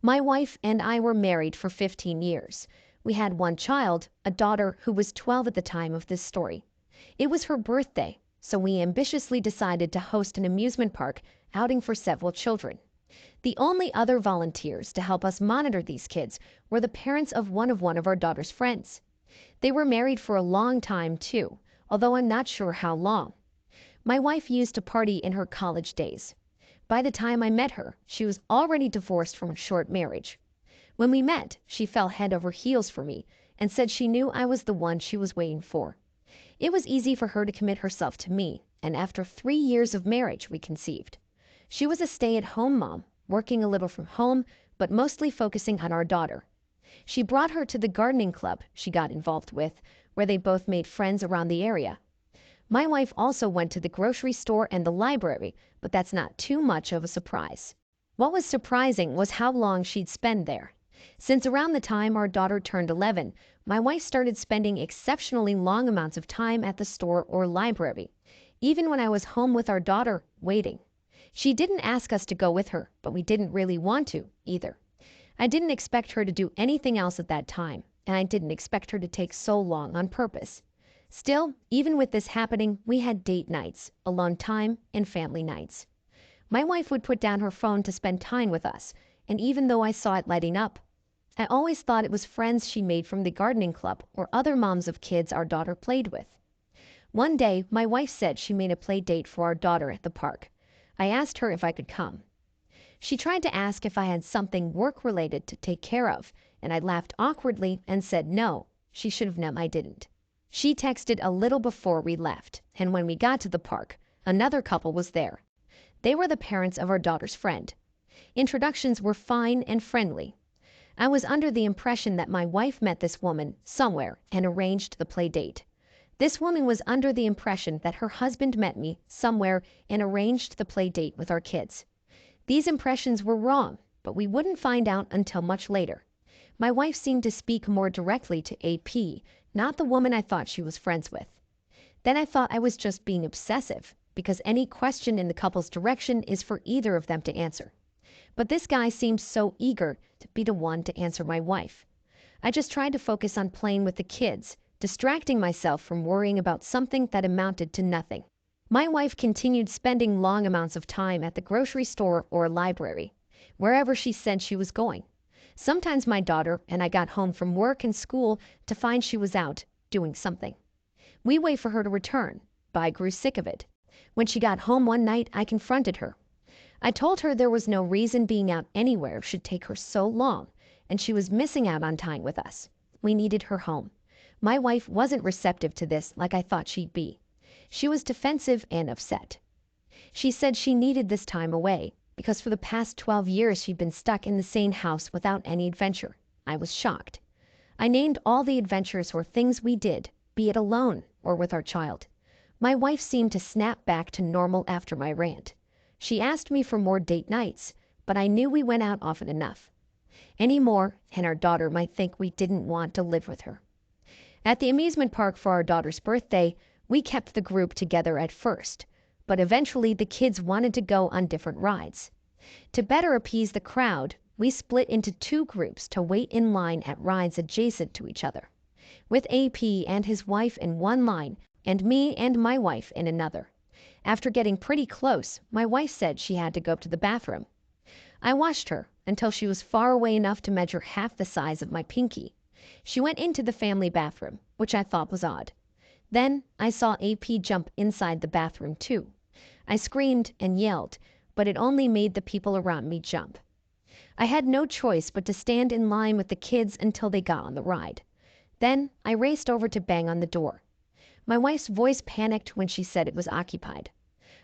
My wife and I were married for 15 years. We had one child, a daughter who was 12 at the time of this story. It was her birthday, so we ambitiously decided to host an amusement park outing for several children. The only other volunteers to help us monitor these kids were the parents of one of our daughter's friends. They were married for a long time too, although I'm not sure how long. My wife used to party in her college days. By the time I met her, she was already divorced from a short marriage. When we met, she fell head over heels for me and said she knew I was the one she was waiting for. It was easy for her to commit herself to me, and after 3 years of marriage, we conceived. She was a stay-at-home mom, working a little from home, but mostly focusing on our daughter. She brought her to the gardening club she got involved with, where they both made friends around the area. My wife also went to the grocery store and the library, but that's not too much of a surprise. What was surprising was how long she'd spend there. Since around the time our daughter turned 11, my wife started spending exceptionally long amounts of time at the store or library, even when I was home with our daughter, waiting. She didn't ask us to go with her, but we didn't really want to, either. I didn't expect her to do anything else at that time, and I didn't expect her to take so long on purpose. Still, even with this happening, we had date nights, alone time, and family nights. My wife would put down her phone to spend time with us, and even though I saw it lighting up, I always thought it was friends she made from the gardening club or other moms of kids our daughter played with. One day, my wife said she made a play date for our daughter at the park. I asked her if I could come. She tried to ask if I had something work-related to take care of, and I laughed awkwardly and said no. She should have known I didn't. She texted a little before we left, and when we got to the park, another couple was there. They were the parents of our daughter's friend. Introductions were fine and friendly. I was under the impression that my wife met this woman somewhere and arranged the play date. This woman was under the impression that her husband met me somewhere and arranged the play date with our kids. These impressions were wrong, but we wouldn't find out until much later. My wife seemed to speak more directly to AP, not the woman I thought she was friends with. Then I thought I was just being obsessive, because any question in the couple's direction is for either of them to answer. But this guy seemed so eager to be the one to answer my wife. I just tried to focus on playing with the kids, distracting myself from worrying about something that amounted to nothing. My wife continued spending long amounts of time at the grocery store or library, wherever she said she was going. Sometimes my daughter and I got home from work and school to find she was out doing something. We wait for her to return, but I grew sick of it. When she got home one night, I confronted her. I told her there was no reason being out anywhere should take her so long, and she was missing out on time with us. We needed her home. My wife wasn't receptive to this like I thought she'd be. She was defensive and upset. She said she needed this time away, because for the past 12 years she'd been stuck in the same house without any adventure. I was shocked. I named all the adventures or things we did, be it alone or with our child. My wife seemed to snap back to normal after my rant. She asked me for more date nights, but I knew we went out often enough. Any more, and our daughter might think we didn't want to live with her. At the amusement park for our daughter's birthday, we kept the group together at first, but eventually the kids wanted to go on different rides. To better appease the crowd, we split into 2 groups to wait in line at rides adjacent to each other, with AP and his wife in one line and me and my wife in another. After getting pretty close, my wife said she had to go to the bathroom. I watched her until she was far away enough to measure half the size of my pinky. She went into the family bathroom, which I thought was odd. Then I saw AP jump inside the bathroom too. I screamed and yelled, but it only made the people around me jump. I had no choice but to stand in line with the kids until they got on the ride. Then I raced over to bang on the door. My wife's voice panicked when she said it was occupied.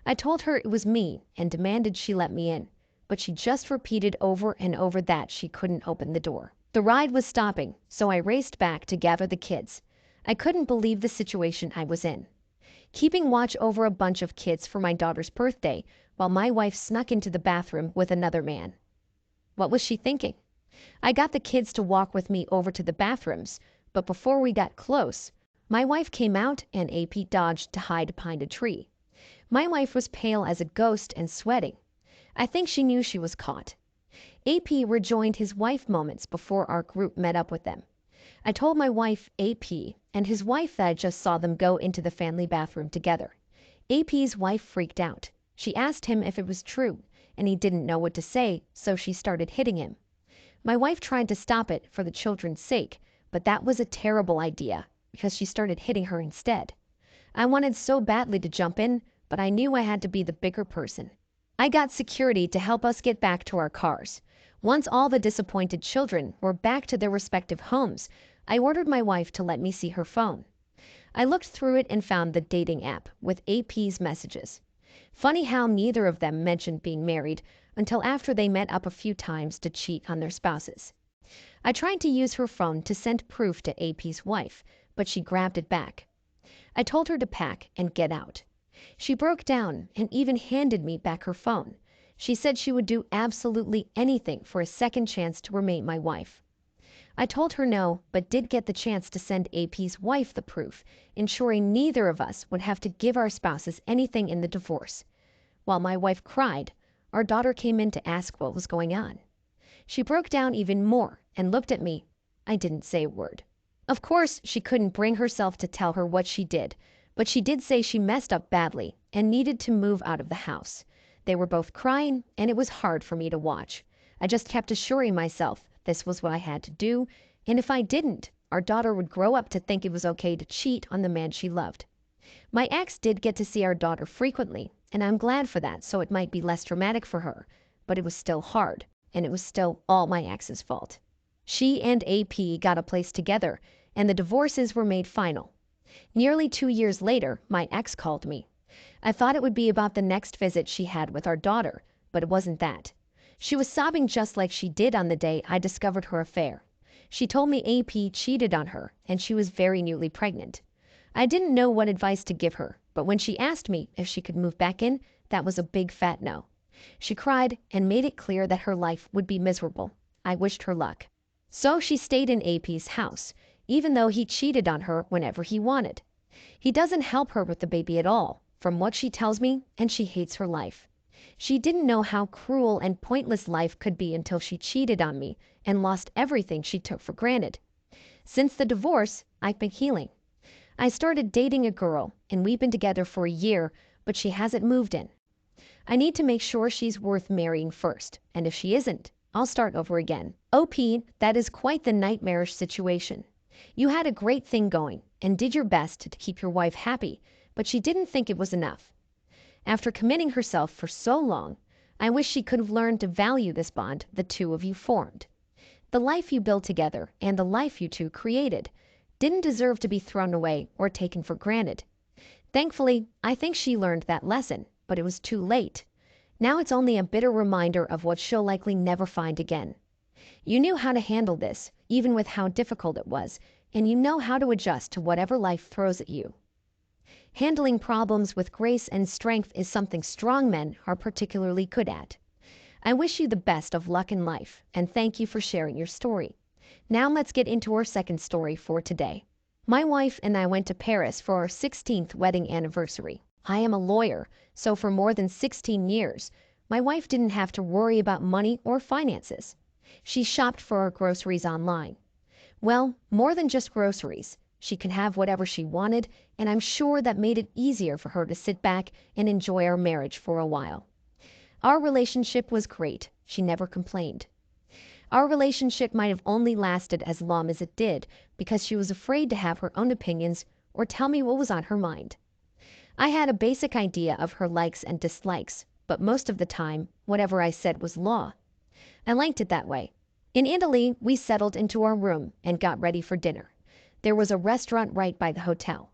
I told her it was me and demanded she let me in, but she just repeated over and over that she couldn't open the door. The ride was stopping, so I raced back to gather the kids. I couldn't believe the situation I was in. Keeping watch over a bunch of kids for my daughter's birthday while my wife snuck into the bathroom with another man. What was she thinking? I got the kids to walk with me over to the bathrooms, but before we got close, my wife came out and AP dodged to hide behind a tree. My wife was pale as a ghost and sweating. I think she knew she was caught. AP rejoined his wife moments before our group met up with them. I told my wife, AP, and his wife that I just saw them go into the family bathroom together. AP's wife freaked out. She asked him if it was true, and he didn't know what to say, so she started hitting him. My wife tried to stop it for the children's sake, but that was a terrible idea because she started hitting her instead. I wanted so badly to jump in, but I knew I had to be the bigger person. I got security to help us get back to our cars. Once all the disappointed children were back to their respective homes, I ordered my wife to let me see her phone. I looked through it and found the dating app with AP's messages. Funny how neither of them mentioned being married until after they met up a few times to cheat on their spouses. I tried to use her phone to send proof to AP's wife, but she grabbed it back. I told her to pack and get out. She broke down and even handed me back her phone. She said she would do absolutely anything for a second chance to remain my wife. I told her no, but did get the chance to send AP's wife the proof, ensuring neither of us would have to give our spouses anything in the divorce. While my wife cried, our daughter came in to ask what was going on. She broke down even more and looked at me. I didn't say a word. Of course, she couldn't bring herself to tell her what she did, but she did say she messed up badly and needed to move out of the house. They were both crying, and it was hard for me to watch. I just kept assuring myself this was what I had to do, and if I didn't, our daughter would grow up to think it was okay to cheat on the man she loved. My ex did get to see our daughter frequently, and I'm glad for that, so it might be less dramatic for her, but it was still hard, and it was still all my ex's fault. She and AP got a place together, and the divorces were made final. Nearly 2 years later, my ex called me. I thought it would be about the next visit she had with our daughter, but it wasn't that. She was sobbing just like she did on the day I discovered her affair. She told me AP cheated on her, and she was very newly pregnant. I didn't know what advice to give her, but when she asked me if she could move back in, that was a big fat no. She cried and made it clear that her life would be miserable. I wished her luck. So she stayed in AP's house, even though he cheated on her whenever he wanted. He doesn't help her with the baby at all, from what she tells me, and she hates her life. She didn't know how cruel and pointless life could be until she cheated on me and lost everything she took for granted. Since the divorce, I've been healing. I started dating a girl, and we've been together for a year, but she hasn't moved in. I need to make sure she's worth marrying first, and if she isn't, I'll start over again. OP, that is quite the nightmarish situation. You had a great thing going and did your best to keep your wife happy, but she didn't think it was enough. After committing herself for so long, I wish she could have learned to value this bond the two of you formed. The life you built together and the life you two created didn't deserve to be thrown away or taken for granted. Thankfully, I think she learned that lesson, but it was too late. Now it's only a bitter reminder of what she'll likely never find again. You knew how to handle this, even with how difficult it was, and you know how to adjust to whatever life throws at you. Handling problems with grace and strength is something strong men are particularly good at. I wish you the best of luck in life, and thank you for sharing your story. Now let's get into our second story for today. My wife and I went to Paris for our 16th wedding anniversary. I am a lawyer, so for more than 16 years, my wife didn't have to worry about money or finances. She shopped for our groceries online. Well, more than just groceries. She could have whatever she wanted, and I'm sure that made it easier for her to sit back and enjoy our marriage for a while. Our relationship was great. She never complained. Our relationship might have only lasted as long as it did because she was afraid to have her own opinions or tell me what was on her mind. I had a basic idea of her likes and dislikes, but most of the time, whatever I said was law. I liked it that way. In Italy, we settled into our room and got ready for dinner. There was a restaurant right by the hotel.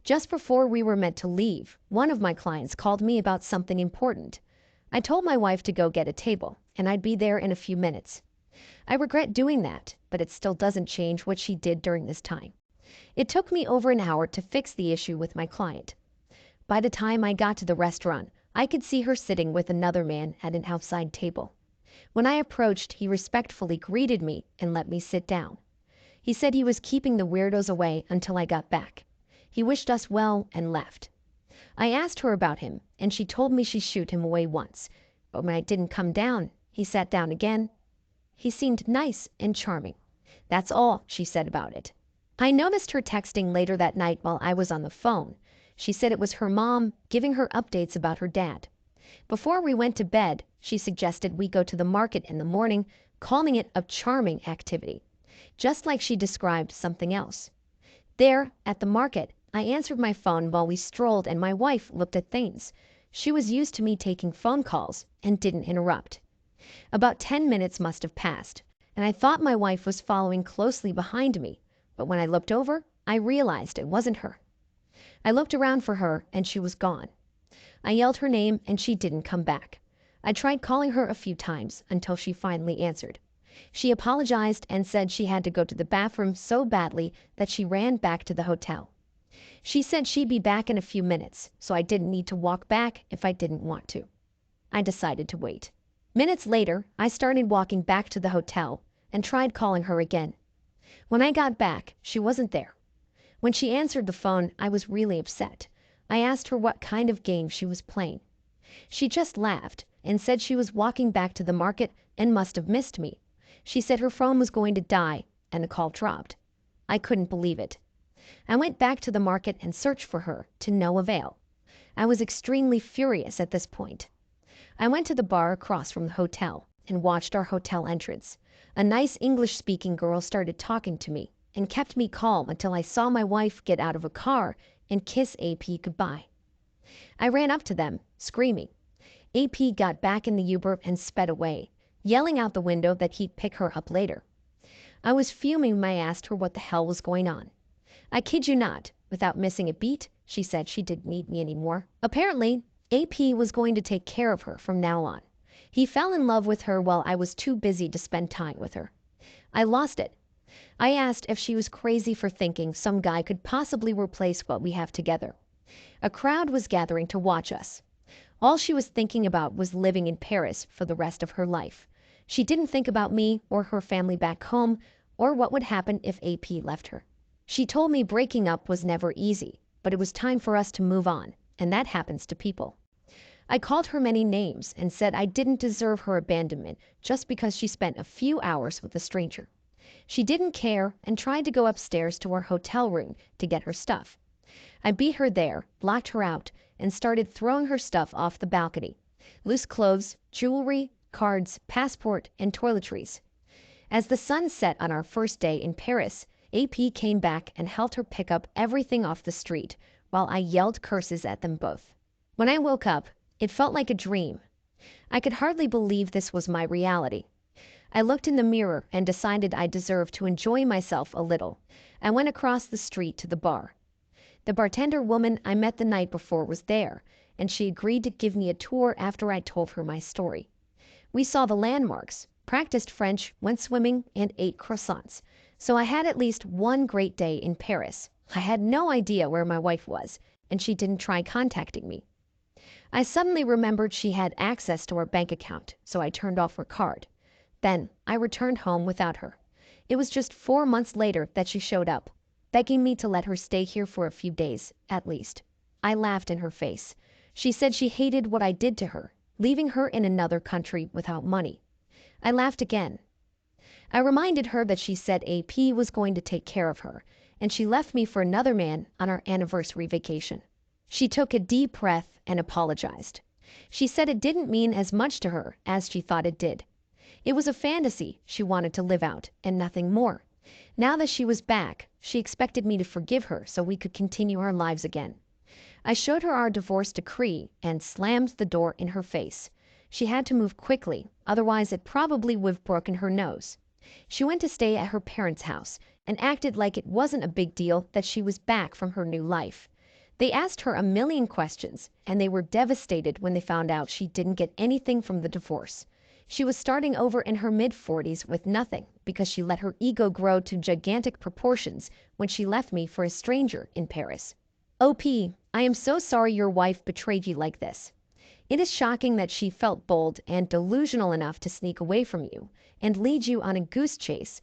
Just before we were meant to leave, one of my clients called me about something important. I told my wife to go get a table, and I'd be there in a few minutes. I regret doing that, but it still doesn't change what she did during this time. It took me over an hour to fix the issue with my client. By the time I got to the restaurant, I could see her sitting with another man at an outside table. When I approached, he respectfully greeted me and let me sit down. He said he was keeping the weirdos away until I got back. He wished us well and left. I asked her about him, and she told me she shooed him away once. But when I didn't come down, he sat down again He seemed nice and charming. That's all she said about it. I noticed her texting later that night while I was on the phone. She said it was her mom giving her updates about her dad. Before we went to bed, she suggested we go to the market in the morning, calling it a charming activity, just like she described something else. There, at the market, I answered my phone while we strolled and my wife looked at things. She was used to me taking phone calls and didn't interrupt. About 10 minutes must have passed, and I thought my wife was following closely behind me, but when I looked over, I realized it wasn't her. I looked around for her and she was gone. I yelled her name and she didn't come back. I tried calling her a few times until she finally answered. She apologized and said she had to go to the bathroom so badly that she ran back to the hotel. She said she'd be back in a few minutes, so I didn't need to walk back if I didn't want to. I decided to wait. Minutes later, I started walking back to the hotel and tried calling her again. When I got back, she wasn't there. When she answered the phone, I was really upset. I asked her what kind of game she was playing. She just laughed and said she was walking back to the market and must have missed me. She said her phone was going to die and the call dropped. I couldn't believe it. I went back to the market and searched for her, to no avail. I was extremely furious at this point. I went to the bar across from the hotel and watched our hotel entrance. A nice English-speaking girl started talking to me and kept me calm until I saw my wife get out of a car and kiss AP goodbye. I ran up to them, screaming. AP got back in the Uber and sped away, yelling out the window that he'd pick her up later. I was fuming when I asked her what the hell was going on. I kid you not, without missing a beat, she said she didn't need me anymore. Apparently, AP was going to take care of her from now on. He fell in love with her while I was too busy to spend time with her. I lost it. I asked if she was crazy for thinking some guy could possibly replace what we have together. A crowd was gathering to watch us. All she was thinking about was living in Paris for the rest of her life. She didn't think about me or her family back home or what would happen if AP left her. She told me breaking up was never easy, but it was time for us to move on, and that happens to people. I called her many names and said I didn't deserve her abandonment just because she spent a few hours with a stranger. She didn't care and tried to go upstairs to her hotel room to get her stuff. I beat her there, blocked her out, and started throwing her stuff off the balcony. Loose clothes, jewelry, cards, passport, and toiletries. As the sun set on our first day in Paris, AP came back and helped her pick up everything off the street while I yelled curses at them both. When I woke up, it felt like a dream. I could hardly believe this was my reality. I looked in the mirror and decided I deserved to enjoy myself a little. I went across the street to the bar. The bartender woman I met the night before was there, and she agreed to give me a tour after I told her my story. We saw the landmarks, practiced French, went swimming, and ate croissants. So I had at least one great day in Paris. I had no idea where my wife was, and she didn't try contacting me. I suddenly remembered she had access to her bank account, so I turned off her card. Then I returned home without her. It was just 4 months later that she showed up, begging me to let her stay here for a few days, at least. I laughed in her face. She said she hated what I did to her, leaving her in another country without money. I laughed again. I reminded her that she said AP was going to take care of her, and she left me for another man on our anniversary vacation. She took a deep breath and apologized. She said it didn't mean as much to her as she thought it did. It was a fantasy she wanted to live out, and nothing more. Now that she was back, she expected me to forgive her so we could continue our lives again. I showed her our divorce decree and slammed the door in her face. She had to move quickly, otherwise it probably would have broken her nose. She went to stay at her parents' house and acted like it wasn't a big deal that she was back from her new life. They asked her a million questions, and they were devastated when they found out she didn't get anything from the divorce. She was starting over in her mid-40s with nothing because she let her ego grow to gigantic proportions when she left me for a stranger in Paris. OP, I am so sorry your wife betrayed you like this. It is shocking that she felt bold and delusional enough to sneak away from you and lead you on a goose chase